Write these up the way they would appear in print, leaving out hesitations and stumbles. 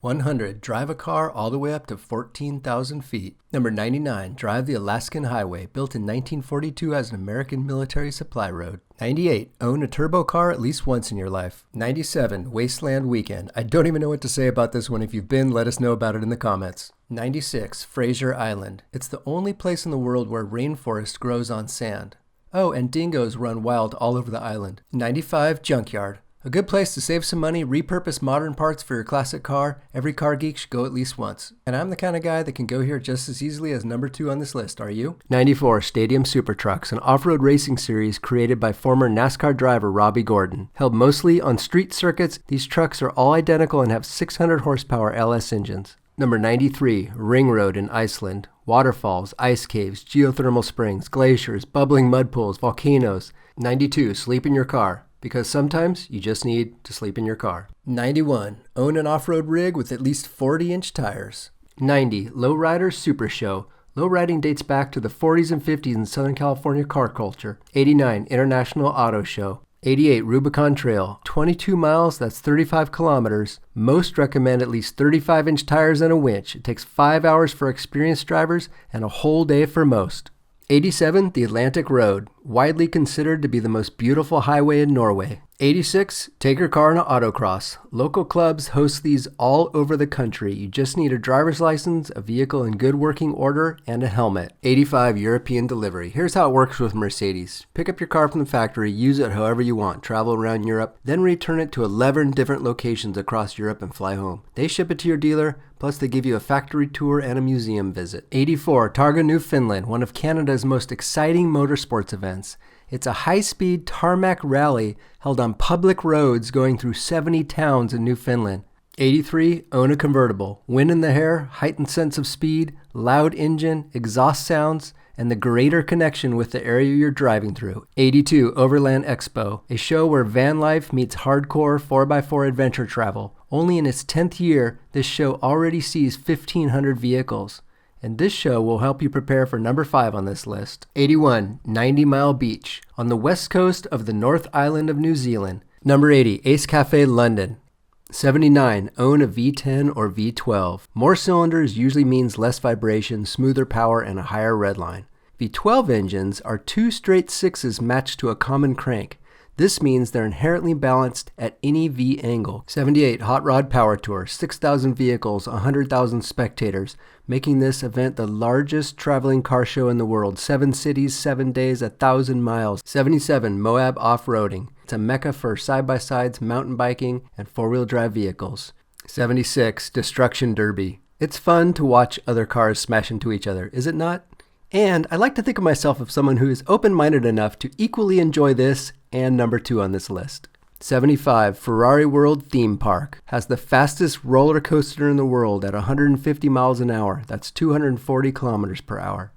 100. Drive a car all the way up to 14,000 feet. Number 99. Drive the Alaskan Highway, built in 1942 as an American military supply road. 98. Own a turbo car at least once in your life. 97. Wasteland Weekend. I don't even know what to say about this one. If you've been, let us know about it in the comments. 96. Fraser Island. It's the only place in the world where rainforest grows on sand. Oh, and dingoes run wild all over the island. 95. Junkyard. A good place to save some money, repurpose modern parts for your classic car. Every car geek should go at least once. And I'm the kind of guy that can go here just as easily as number 2 on this list, are you? 94. Stadium Super Trucks, an off-road racing series created by former NASCAR driver Robbie Gordon. Held mostly on street circuits, these trucks are all identical and have 600 horsepower LS engines. Number 93. Ring Road in Iceland. Waterfalls, ice caves, geothermal springs, glaciers, bubbling mud pools, volcanoes. 92. Sleep in your car. Because sometimes you just need to sleep in your car. 91. Own an off-road rig with at least 40-inch tires. 90. Lowrider Super Show. Lowriding dates back to the 40s and 50s in Southern California car culture. 89. International Auto Show. 88. Rubicon Trail. 22 miles, that's 35 kilometers. Most recommend at least 35-inch tires and a winch. It takes 5 hours for experienced drivers and a whole day for most. 87. The Atlantic Road, widely considered to be the most beautiful highway in Norway. 86. Take your car on an autocross. Local clubs host these all over the country. You just need a driver's license, a vehicle in good working order, and a helmet. 85. European delivery. Here's how it works with Mercedes. Pick up your car from the factory, use it however you want, travel around Europe, then return it to 11 different locations across Europe and fly home. They ship it to your dealer, plus they give you a factory tour and a museum visit. 84. Targa Newfoundland, one of Canada's most exciting motorsports events. It's a high-speed tarmac rally held on public roads going through 70 towns in Newfoundland. 83. Own a convertible. Wind in the hair, heightened sense of speed, loud engine, exhaust sounds, and the greater connection with the area you're driving through. 82. Overland Expo, a show where van life meets hardcore 4x4 adventure travel. Only in its 10th year, this show already sees 1,500 vehicles. And this show will help you prepare for number 5 on this list. 81. 90 Mile Beach, on the west coast of the North Island of New Zealand. Number 80. Ace Cafe London. 79. Own a V10 or V12. More cylinders usually means less vibration, smoother power, and a higher redline. V12 engines are 2 straight 6s matched to a common crank. This means they're inherently balanced at any V angle. 78. Hot Rod Power Tour, 6,000 vehicles, 100,000 spectators, making this event the largest traveling car show in the world. 7 cities, 7 days, 1,000 miles. 77. Moab Off-roading. It's a mecca for side-by-sides, mountain biking, and 4-wheel drive vehicles. 76. Destruction Derby. It's fun to watch other cars smash into each other, is it not? And I like to think of myself as someone who is open-minded enough to equally enjoy this and number 2 on this list. 75. Ferrari World Theme Park has the fastest roller coaster in the world at 150 miles an hour. That's 240 kilometers per hour.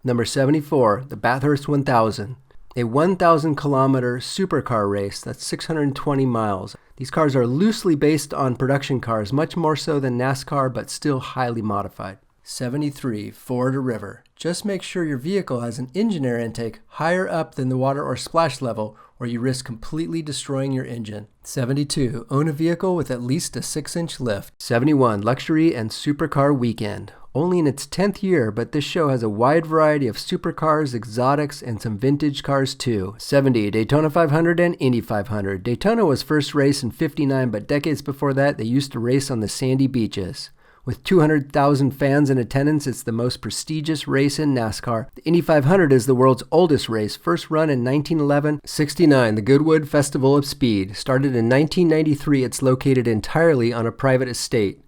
Number 74. The Bathurst 1000, a 1,000 kilometer supercar race that's 620 miles. These cars are loosely based on production cars, much more so than NASCAR, but still highly modified. 73. Ford River. Just make sure your vehicle has an engine air intake higher up than the water or splash level, or you risk completely destroying your engine. 72. Own a vehicle with at least a 6-inch lift. 71. Luxury and Supercar Weekend. Only in its 10th year, but this show has a wide variety of supercars, exotics, and some vintage cars too. 70. Daytona 500 and Indy 500. Daytona was first raced in '59, but decades before that, they used to race on the sandy beaches. With 200,000 fans in attendance, it's the most prestigious race in NASCAR. The Indy 500 is the world's oldest race, first run in 1911. 69. The Goodwood Festival of Speed. Started in 1993, it's located entirely on a private estate.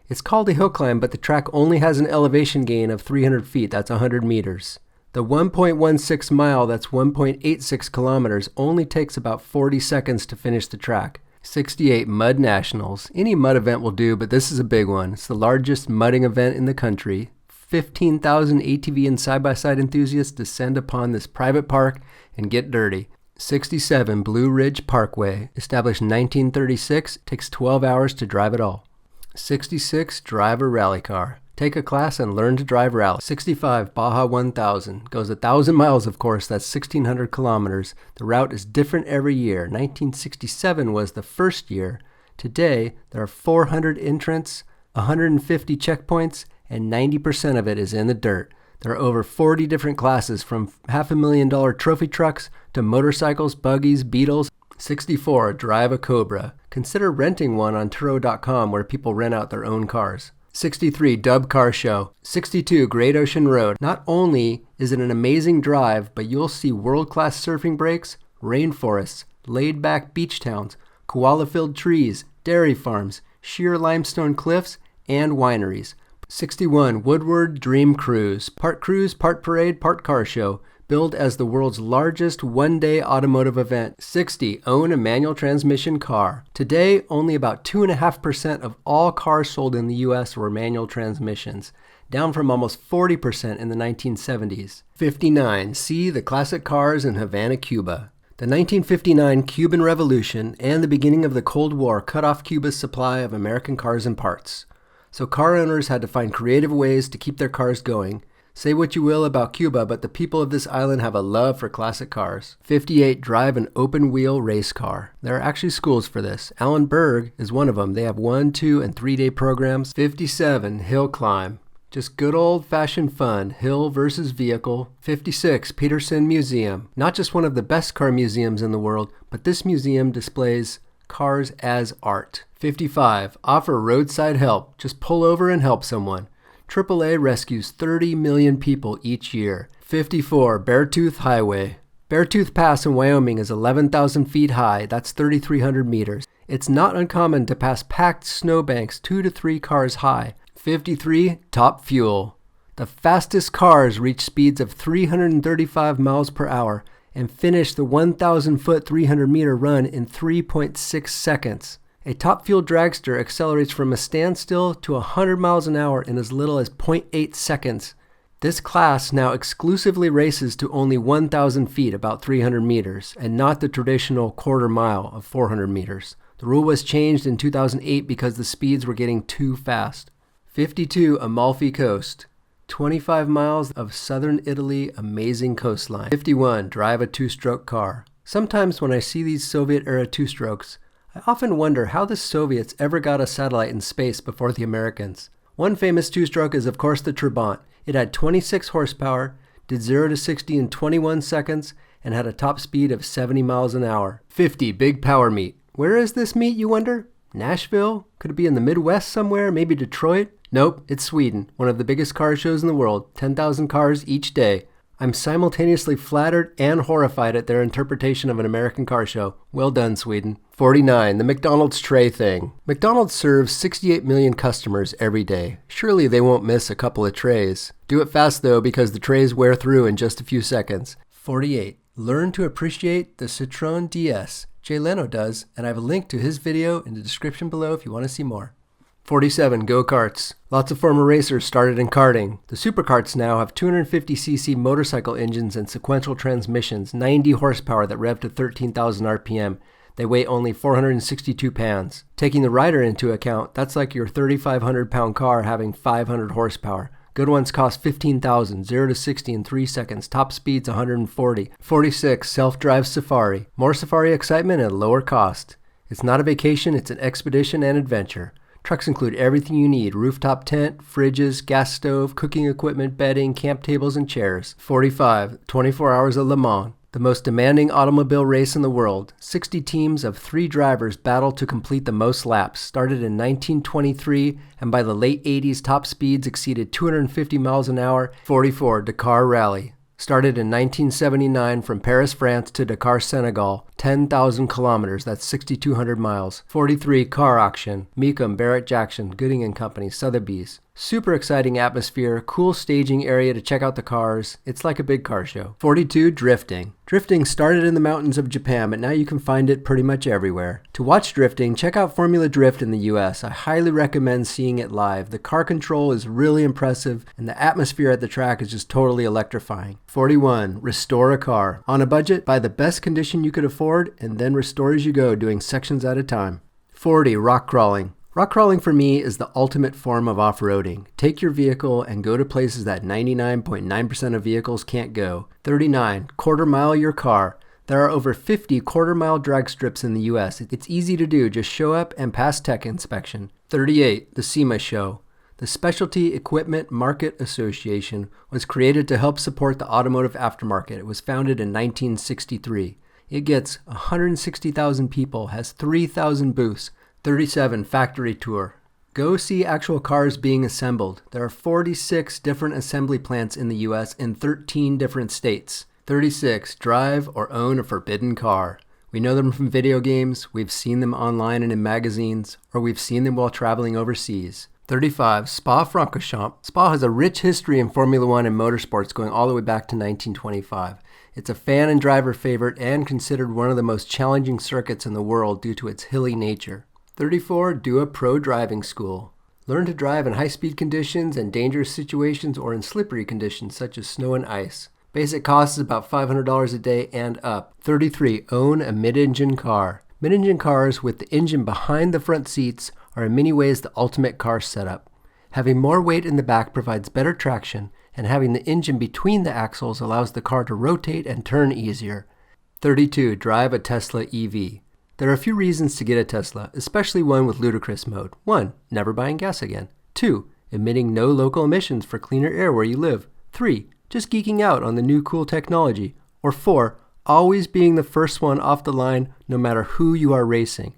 It's called a hill climb, but the track only has an elevation gain of 300 feet, that's 100 meters. The 1.16 mile, that's 1.86 kilometers, only takes about 40 seconds to finish the track. 68. Mud Nationals. Any mud event will do, but this is a big one. It's the largest mudding event in the country. 15,000 ATV and side-by-side enthusiasts descend upon this private park and get dirty. 67. Blue Ridge Parkway. Established in 1936, takes 12 hours to drive it all. 66. Drive a rally car. Take a class and learn to drive rally. 65. Baja 1000. Goes 1,000 miles, of course. That's 1,600 kilometers. The route is different every year. 1967 was the first year. Today, there are 400 entrants, 150 checkpoints, and 90% of it is in the dirt. There are over 40 different classes, from $500,000 trophy trucks to motorcycles, buggies, Beetles. 64. Drive a Cobra. Consider renting one on Turo.com, where people rent out their own cars. 63. Dub Car Show. 62. Great Ocean Road. Not only is it an amazing drive, but you'll see world-class surfing breaks, rainforests, laid-back beach towns, koala-filled trees, dairy farms, sheer limestone cliffs, and wineries. 61. Woodward Dream Cruise, part parade, part car show, billed as the world's largest one-day automotive event. 60. Own a manual transmission car. Today, only about 2.5% of all cars sold in the U.S. were manual transmissions, down from almost 40% in the 1970s. 59. See the classic cars in Havana, Cuba. The 1959 Cuban Revolution and the beginning of the Cold War cut off Cuba's supply of American cars and parts. So car owners had to find creative ways to keep their cars going. Say what you will about Cuba, but the people of this island have a love for classic cars. 58. Drive an open-wheel race car. There are actually schools for this. Allenberg is one of them. They have 1, 2, and 3-day programs. 57. Hill climb. Just good old-fashioned fun, hill versus vehicle. 56. Petersen Museum. Not just one of the best car museums in the world, but this museum displays cars as art. 55. Offer roadside help. Just pull over and help someone. AAA rescues 30 million people each year. 54. Beartooth Highway. Beartooth Pass in Wyoming is 11,000 feet high. That's 3,300 meters. It's not uncommon to pass packed snowbanks 2 to 3 cars high. 53. Top fuel. The fastest cars reach speeds of 335 miles per hour and finish the 1,000-foot 300-meter run in 3.6 seconds. A top fuel dragster accelerates from a standstill to 100 miles an hour in as little as 0.8 seconds. This class now exclusively races to only 1,000 feet, about 300 meters, and not the traditional quarter mile of 400 meters. The rule was changed in 2008 because the speeds were getting too fast. 52. Amalfi Coast. 25 miles of southern Italy, amazing coastline. 51. Drive a two-stroke car. Sometimes when I see these Soviet-era two-strokes, I often wonder how the Soviets ever got a satellite in space before the Americans. One famous two-stroke is of course the Trabant. It had 26 horsepower, did 0 to 60 in 21 seconds, and had a top speed of 70 miles an hour. 50. Big Power Meet. Where is this meet, you wonder? Nashville? Could it be in the Midwest somewhere? Maybe Detroit? Nope, it's Sweden, one of the biggest car shows in the world, 10,000 cars each day. I'm simultaneously flattered and horrified at their interpretation of an American car show. Well done, Sweden. 49. The McDonald's tray thing. McDonald's serves 68 million customers every day. Surely they won't miss a couple of trays. Do it fast though, because the trays wear through in just a few seconds. 48. Learn to appreciate the Citroën DS. Jay Leno does, and I have a link to his video in the description below if you want to see more. 47. Go-karts. Lots of former racers started in karting. The superkarts now have 250cc motorcycle engines and sequential transmissions, 90 horsepower that rev to 13,000 RPM. They weigh only 462 pounds. Taking the rider into account, that's like your 3,500-pound car having 500 horsepower. Good ones cost $15,000, 0 to 60 in 3 seconds, top speeds 140. 46. Self-drive Safari. More Safari excitement at a lower cost. It's not a vacation, it's an expedition and adventure. Trucks include everything you need: rooftop tent, fridges, gas stove, cooking equipment, bedding, camp tables, and chairs. 45. 24 Hours of Le Mans. The most demanding automobile race in the world. 60 teams of 3 drivers battle to complete the most laps. Started in 1923, and by the late 80s, top speeds exceeded 250 miles an hour. 44. Dakar Rally. Started in 1979 from Paris, France to Dakar, Senegal, 10,000 kilometers, that's 6,200 miles. 43. Car auction. Mecum, Barrett Jackson, Gooding & Company, Sotheby's. Super exciting atmosphere, cool staging area to check out the cars. It's like a big car show. 42. Drifting. Drifting started in the mountains of Japan, but now you can find it pretty much everywhere. To watch drifting, check out Formula Drift in the US. I highly recommend seeing it live. The car control is really impressive, and the atmosphere at the track is just totally electrifying. 41. Restore a car. On a budget, buy the best condition you could afford, and then restore as you go, doing sections at a time. 40. Rock crawling. Rock crawling for me is the ultimate form of off-roading. Take your vehicle and go to places that 99.9% of vehicles can't go. 39. Quarter mile your car. There are over 50 quarter-mile drag strips in the U.S. It's easy to do, just show up and pass tech inspection. 38. The SEMA Show. The Specialty Equipment Market Association was created to help support the automotive aftermarket. It was founded in 1963. It gets 160,000 people, has 3,000 booths. 37. Factory Tour. Go see actual cars being assembled. There are 46 different assembly plants in the U.S. in 13 different states. 36. Drive or own a forbidden car. We know them from video games, we've seen them online and in magazines, or we've seen them while traveling overseas. 35. Spa-Francorchamps. Spa has a rich history in Formula One and motorsports going all the way back to 1925. It's a fan and driver favorite and considered one of the most challenging circuits in the world due to its hilly nature. 34. Do a pro driving school. Learn to drive in high-speed conditions and dangerous situations or in slippery conditions such as snow and ice. Basic cost is about $500 a day and up. 33. Own a mid-engine car. Mid-engine cars with the engine behind the front seats are in many ways the ultimate car setup. Having more weight in the back provides better traction, and having the engine between the axles allows the car to rotate and turn easier. 32. Drive a Tesla EV. There are a few reasons to get a Tesla, especially one with ludicrous mode. 1. Never buying gas again. 2. Emitting no local emissions for cleaner air where you live. 3. Just geeking out on the new cool technology. Or 4. Always being the first one off the line no matter who you are racing.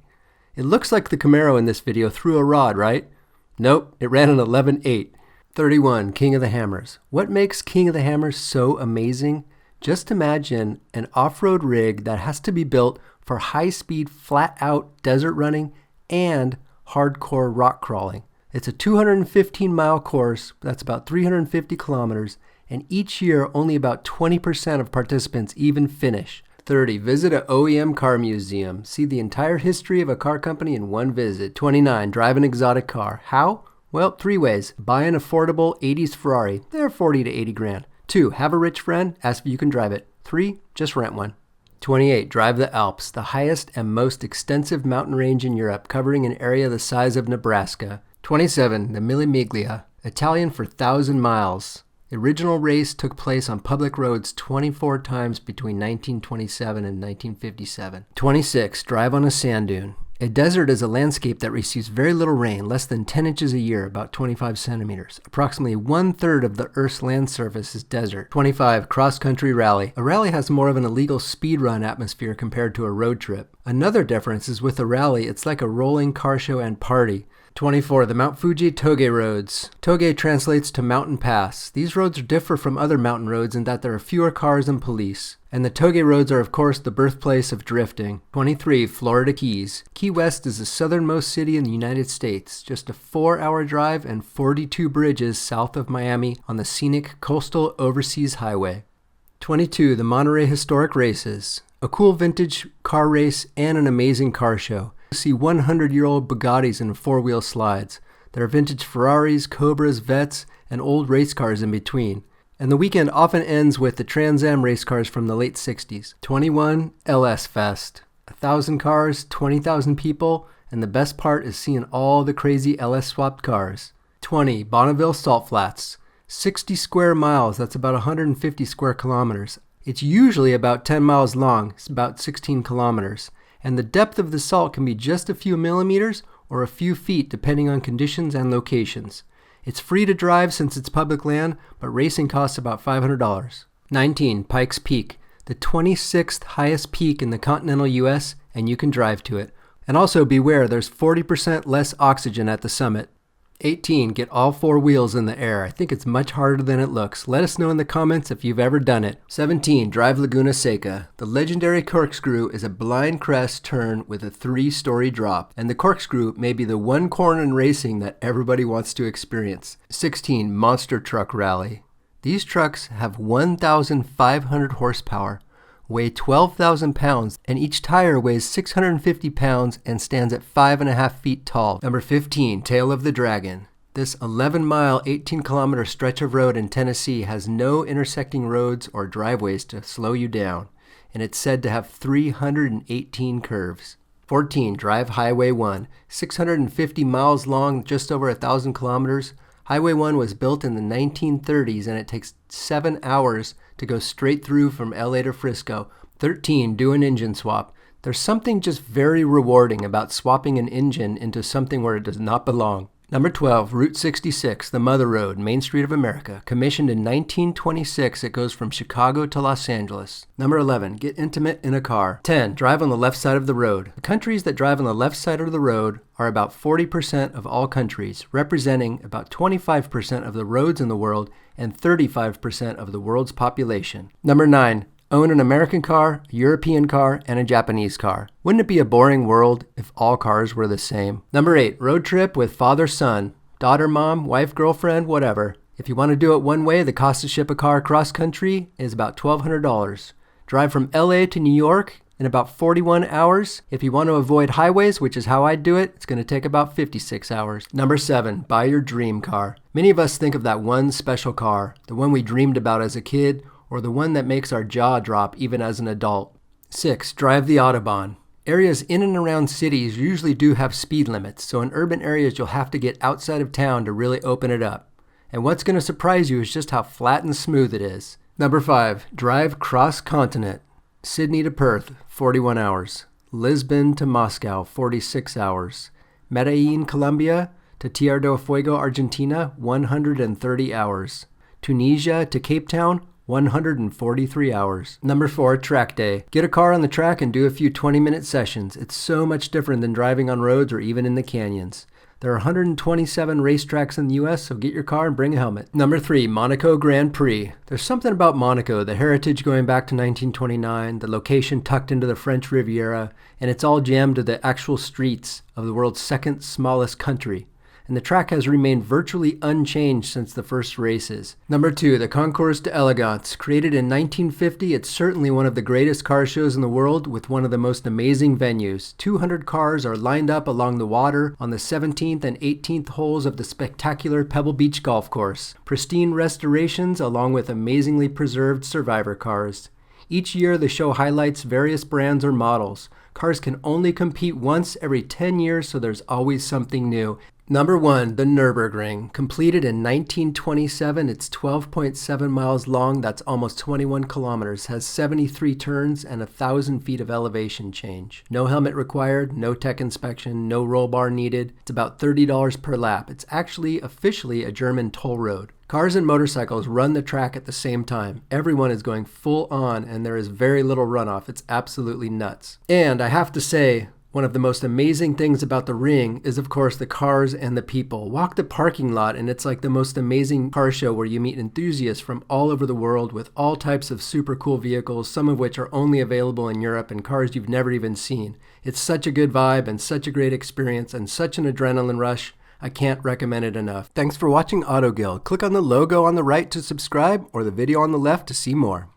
It looks like the Camaro in this video threw a rod, right? Nope, it ran an 11.8. 31. King of the Hammers. What makes King of the Hammers so amazing? Just imagine an off-road rig that has to be built for high-speed, flat-out desert running and hardcore rock crawling. It's a 215-mile course, that's about 350 kilometers, and each year only about 20% of participants even finish. 30. Visit an OEM Car Museum. See the entire history of a car company in one visit. 29. Drive an exotic car. How? Well, 3 ways. Buy an affordable 80s Ferrari. They're 40 to 80 grand. 2. Have a rich friend. Ask if you can drive it. 3. Just rent one. 28. Drive the Alps, the highest and most extensive mountain range in Europe, covering an area the size of Nebraska. 27. The Mille Miglia, Italian for 1,000 miles. The original race took place on public roads 24 times between 1927 and 1957. 26. Drive on a sand dune. A desert is a landscape that receives very little rain, less than 10 inches a year, about 25 centimeters. Approximately 1/3 of the Earth's land surface is desert. 25. Cross-country rally. A rally has more of an illegal speed run atmosphere compared to a road trip. Another difference is with a rally, it's like a rolling car show and party. 24. The Mount Fuji Toge roads. Toge translates to mountain pass. These roads differ from other mountain roads in that there are fewer cars and police. And the Toge roads are of course the birthplace of drifting. 23. Florida Keys. Key West is the southernmost city in the United States. Just a 4-hour drive and 42 bridges south of Miami on the scenic coastal overseas highway. 22. The Monterey Historic Races. A cool vintage car race and an amazing car show. See 100-year-old Bugattis and 4-wheel slides. There are vintage Ferraris, Cobras, Vettes, and old race cars in between. And the weekend often ends with the Trans Am race cars from the late 60s. 21. LS Fest. 1,000 cars, 20,000 people, and the best part is seeing all the crazy LS swapped cars. 20. Bonneville Salt Flats. 60 square miles, that's about 150 square kilometers. It's usually about 10 miles long, it's about 16 kilometers. And the depth of the salt can be just a few millimeters or a few feet depending on conditions and locations. It's free to drive since it's public land, but racing costs about $500. 19. Pikes Peak, the 26th highest peak in the continental US, and you can drive to it. And also beware, there's 40% less oxygen at the summit. 18. Get all 4 wheels in the air. I think it's much harder than it looks. Let us know in the comments if you've ever done it. 17. Drive Laguna Seca. The legendary corkscrew is a blind crest turn with a 3-story drop, and the corkscrew may be the one corner in racing that everybody wants to experience. 16. Monster Truck Rally. These trucks have 1,500 horsepower, weigh 12,000 pounds, and each tire weighs 650 pounds and stands at 5.5 feet tall. Number 15, Tail of the Dragon. This 11-mile, 18-kilometer stretch of road in Tennessee has no intersecting roads or driveways to slow you down, and it's said to have 318 curves. 14, Drive Highway 1. 650 miles long, just over 1,000 kilometers. Highway 1 was built in the 1930s, and it takes 7 hours to go straight through from LA to Frisco, 13. Do an engine swap. There's something just very rewarding about swapping an engine into something where it does not belong. Number 12, Route 66, the Mother Road, Main Street of America. Commissioned in 1926, it goes from Chicago to Los Angeles. Number 11, get intimate in a car. 10, drive on the left side of the road. The countries that drive on the left side of the road are about 40% of all countries, representing about 25% of the roads in the world and 35% of the world's population. Number 9, own an American car, a European car, and a Japanese car. Wouldn't it be a boring world if all cars were the same? Number 8, road trip with father-son, daughter, mom, wife, girlfriend, whatever. If you want to do it one way, the cost to ship a car cross-country is about $1,200. Drive from LA to New York in about 41 hours. If you want to avoid highways, which is how I do it, it's going to take about 56 hours. Number 7, buy your dream car. Many of us think of that one special car, the one we dreamed about as a kid, or the one that makes our jaw drop even as an adult. 6, drive the Autobahn. Areas in and around cities usually do have speed limits, so in urban areas you'll have to get outside of town to really open it up. And what's going to surprise you is just how flat and smooth it is. Number 5, drive cross-continent. Sydney to Perth, 41 hours. Lisbon to Moscow, 46 hours. Medellin, Colombia to Tierra del Fuego, Argentina, 130 hours. Tunisia to Cape Town, 143 hours. Number 4, track day. Get a car on the track and do a few 20-minute sessions. It's so much different than driving on roads or even in the canyons. There are 127 racetracks in the US, so get your car and bring a helmet. Number 3, Monaco Grand Prix. There's something about Monaco, the heritage going back to 1929, the location tucked into the French Riviera, and it's all jammed to the actual streets of the world's second smallest country. And the track has remained virtually unchanged since the first races. Number 2, the Concours d'Elegance. Created in 1950, it's certainly one of the greatest car shows in the world with one of the most amazing venues. 200 cars are lined up along the water on the 17th and 18th holes of the spectacular Pebble Beach golf course. Pristine restorations along with amazingly preserved survivor cars. Each year, the show highlights various brands or models. Cars can only compete once every 10 years, so there's always something new. Number 1, the Nürburgring. Completed in 1927, it's 12.7 miles long, that's almost 21 kilometers, has 73 turns and 1,000 feet of elevation change. No helmet required, no tech inspection, no roll bar needed. It's about $30 per lap. It's actually officially a German toll road. Cars and motorcycles run the track at the same time. Everyone is going full on and there is very little runoff. It's absolutely nuts. And I have to say, one of the most amazing things about the ring is, of course, the cars and the people. Walk the parking lot and it's like the most amazing car show where you meet enthusiasts from all over the world with all types of super cool vehicles, some of which are only available in Europe and cars you've never even seen. It's such a good vibe and such a great experience and such an adrenaline rush. I can't recommend it enough. Thanks for watching Auto ɡild. Click on the logo on the right to subscribe or the video on the left to see more.